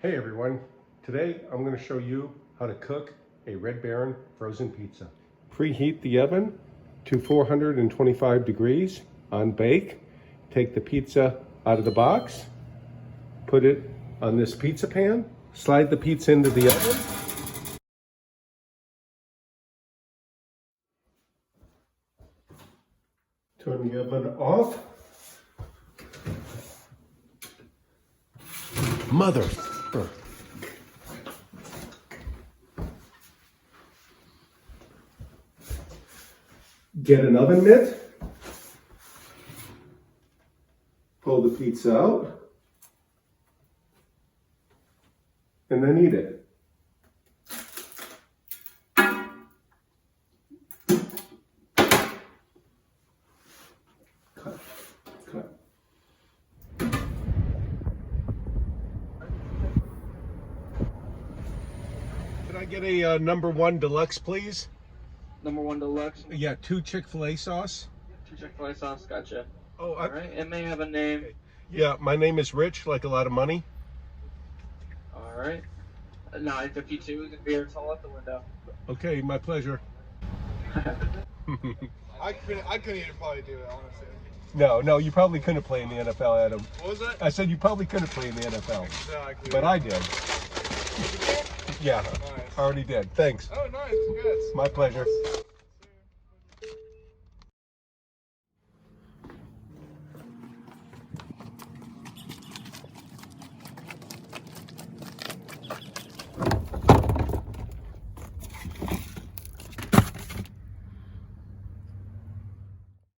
Hey everyone, today I'm going to show you how to cook a Red Baron frozen pizza. Preheat the oven to 425 degrees on bake. Take the pizza out of the box, put it on this pizza pan, slide the pizza into the oven. Turn the oven off. Mother. Get an oven mitt. Pull the pizza out. And then eat it. Cut. Cut. Can I get a number one deluxe, please? Number one deluxe. Yeah, 2 Chick-fil-A sauce. 2 Chick-fil-A sauce. Gotcha. Oh, All right. It may have a name. Yeah, my name is Rich, like a lot of money. All right. 952 is the beer. It's all out the window. Okay, my pleasure. I couldn't even probably do it, honestly. No, you probably couldn't play in the NFL, Adam. What was that? I said you probably couldn't play in the NFL, Exactly. but I did. Yeah, Nice. already did. Thanks. Oh, nice. Congrats. My pleasure.